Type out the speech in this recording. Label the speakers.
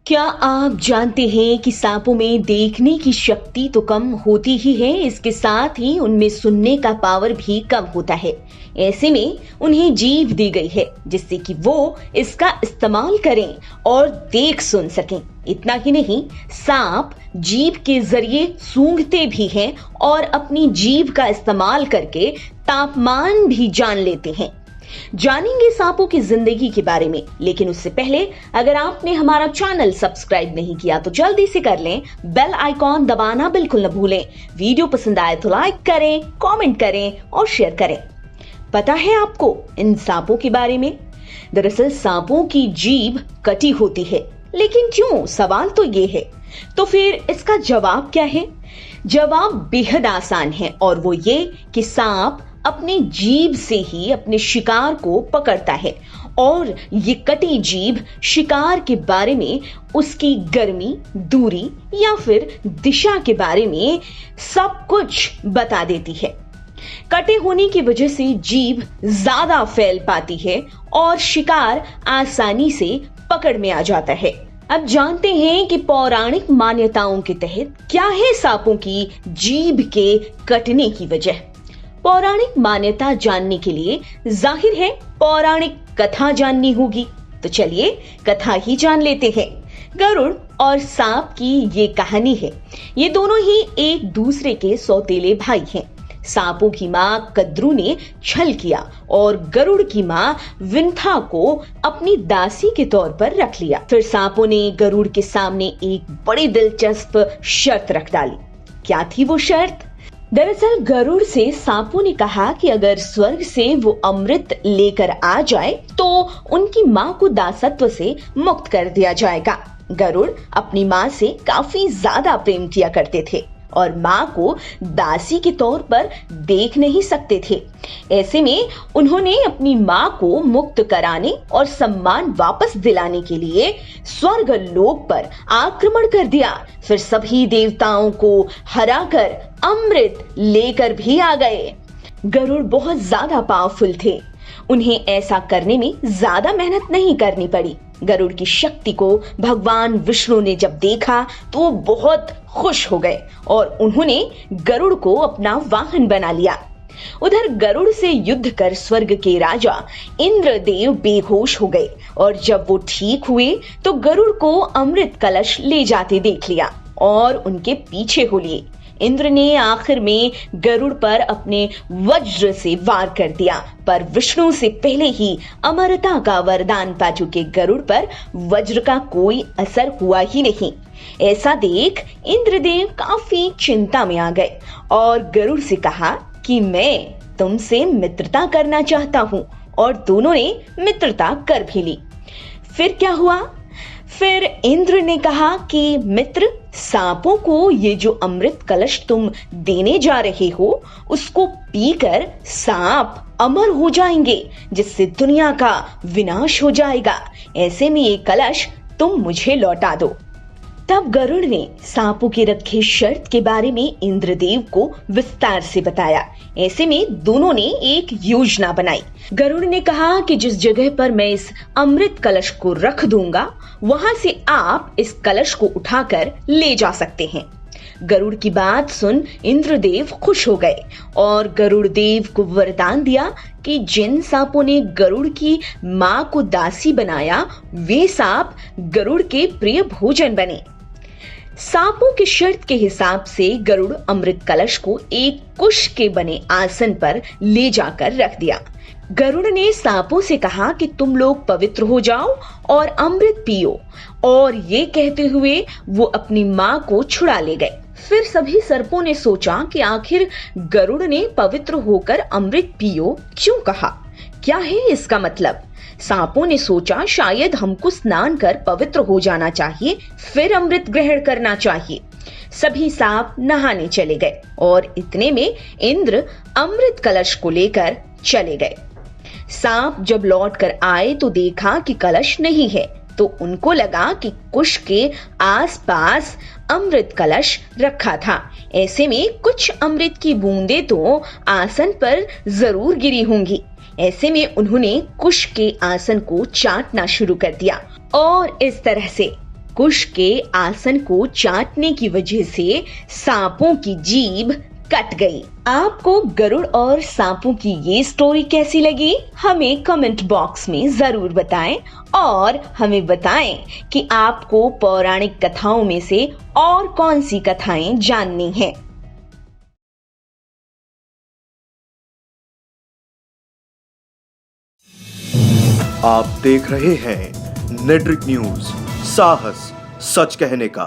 Speaker 1: क्या आप जानते हैं कि सांपों में देखने की शक्ति तो कम होती ही है, इसके साथ ही उनमें सुनने का पावर भी कम होता है। ऐसे में उन्हें जीभ दी गई है जिससे कि वो इसका इस्तेमाल करें और देख सुन सकें। इतना ही नहीं, सांप जीभ के जरिए सूंघते भी हैं और अपनी जीभ का इस्तेमाल करके तापमान भी जान लेते हैं। जानेंगे सांपों की जिंदगी के बारे में, लेकिन उससे पहले अगर आपने हमारा चैनल सब्सक्राइब नहीं किया तो जल्दी से कर लें। बेल आइकॉन दबाना बिल्कुल न भूलें। वीडियो पसंद आए तो लाइक करें, कमेंट करें और शेयर करें। पता है आपको इन सांपों के बारे में? दरअसल सांपों की जीभ कटी होती है, लेकिन क्यों? सवाल तो ये है। तो फिर इसका जवाब क्या है? जवाब बेहद आसान है और वो ये कि सांप अपने जीभ से ही अपने शिकार को पकड़ता है और ये कटी जीभ शिकार के बारे में, उसकी गर्मी, दूरी या फिर दिशा के बारे में सब कुछ बता देती है। कटे होने की वजह से जीभ ज्यादा फैल पाती है और शिकार आसानी से पकड़ में आ जाता है। अब जानते हैं कि पौराणिक मान्यताओं के तहत क्या है सांपों की जीभ के कटने की वजह। पौराणिक मान्यता जानने के लिए जाहिर है पौराणिक कथा जाननी होगी, तो चलिए कथा ही जान लेते हैं। गरुड़ और सांप की ये कहानी है। ये दोनों ही एक दूसरे के सौतेले भाई हैं। सांपों की माँ कद्रू ने छल किया और गरुड़ की माँ विंथा को अपनी दासी के तौर पर रख लिया। फिर सांपों ने गरुड़ के सामने एक बड़ी दिलचस्प शर्त रख डाली। क्या थी वो शर्त? दरअसल गरुड़ से सांपों ने कहा कि अगर स्वर्ग से वो अमृत लेकर आ जाए तो उनकी माँ को दासत्व से मुक्त कर दिया जाएगा। गरुड़ अपनी माँ से काफी ज्यादा प्रेम किया करते थे और माँ को दासी के तौर पर देख नहीं सकते थे। ऐसे में उन्होंने अपनी माँ को मुक्त कराने और सम्मान वापस दिलाने के लिए स्वर्ग लोक पर आक्रमण कर दिया। फिर सभी देवताओं को हराकर अमृत लेकर भी आ गए। गरुड़ बहुत ज्यादा पावरफुल थे। उन्हें ऐसा करने में ज्यादा मेहनत नहीं करनी पड़ी। गरुड़ की शक्ति को भगवान विष्णु ने जब देखा तो वो बहुत खुश हो गए और उन्होंने गरुड़ को अपना वाहन बना लिया। उधर गरुड़ से युद्ध कर स्वर्ग के राजा इंद्रदेव बेहोश हो गए और जब वो ठीक हुए तो गरुड़ को अमृत कलश ले जाते देख लिया और उनके पीछे हो लिए। इंद्र ने आखिर में गरुड़ पर अपने वज्र से वार कर दिया, पर विष्णु से पहले ही अमरता का वरदान पा चुके गरुड़ पर वज्र का कोई असर हुआ ही नहीं। ऐसा देख इंद्रदेव काफी चिंता में आ गए और गरुड़ से कहा कि मैं तुमसे मित्रता करना चाहता हूँ, और दोनों ने मित्रता कर भी ली। फिर क्या हुआ? फिर इंद्र ने कहा कि मित्र, सांपों को ये जो अमृत कलश तुम देने जा रहे हो उसको पीकर सांप अमर हो जाएंगे, जिससे दुनिया का विनाश हो जाएगा। ऐसे में ये कलश तुम मुझे लौटा दो। तब गरुड़ ने सांपों के रखे शर्त के बारे में इंद्रदेव को विस्तार से बताया। ऐसे में दोनों ने एक योजना बनाई। गरुड़ ने कहा कि जिस जगह पर मैं इस अमृत कलश को रख दूंगा वहां से आप इस कलश को उठाकर ले जा सकते हैं। गरुड़ की बात सुन इंद्रदेव खुश हो गए और गरुड़ देव को वरदान दिया कि जिन सांपों ने गरुड़ की माँ को दासी बनाया वे सांप गरुड़ के प्रिय भोजन बने। सांपों की शर्त के हिसाब से गरुड़ अमृत कलश को एक कुश के बने आसन पर ले जाकर रख दिया। गरुड़ ने सांपों से कहा कि तुम लोग पवित्र हो जाओ और अमृत पियो, और ये कहते हुए वो अपनी माँ को छुड़ा ले गए। फिर सभी सर्पों ने सोचा कि आखिर गरुड़ ने पवित्र होकर अमृत पियो क्यों कहा? क्या है इसका मतलब? सांपों ने सोचा शायद हमको स्नान कर पवित्र हो जाना चाहिए, फिर अमृत ग्रहण करना चाहिए। सभी सांप नहाने चले गए और इतने में इंद्र अमृत कलश को लेकर चले गए। सांप जब लौट कर आए तो देखा कि कलश नहीं है, तो उनको लगा कि कुश के आसपास अमृत कलश रखा था। ऐसे में कुछ अमृत की बूंदें तो आसन पर जरूर गिरी होंगी। ऐसे में उन्होंने कुश के आसन को चाटना शुरू कर दिया और इस तरह से कुश के आसन को चाटने की वजह से सांपों की जीभ कट गई। आपको गरुड़ और सांपों की ये स्टोरी कैसी लगी? हमें कमेंट बॉक्स में जरूर बताएं और हमें बताएं कि आपको पौराणिक कथाओं में से और कौन सी कथाएं जाननी हैं।
Speaker 2: आप देख रहे हैं नेट्रिक न्यूज, साहस सच कहने का।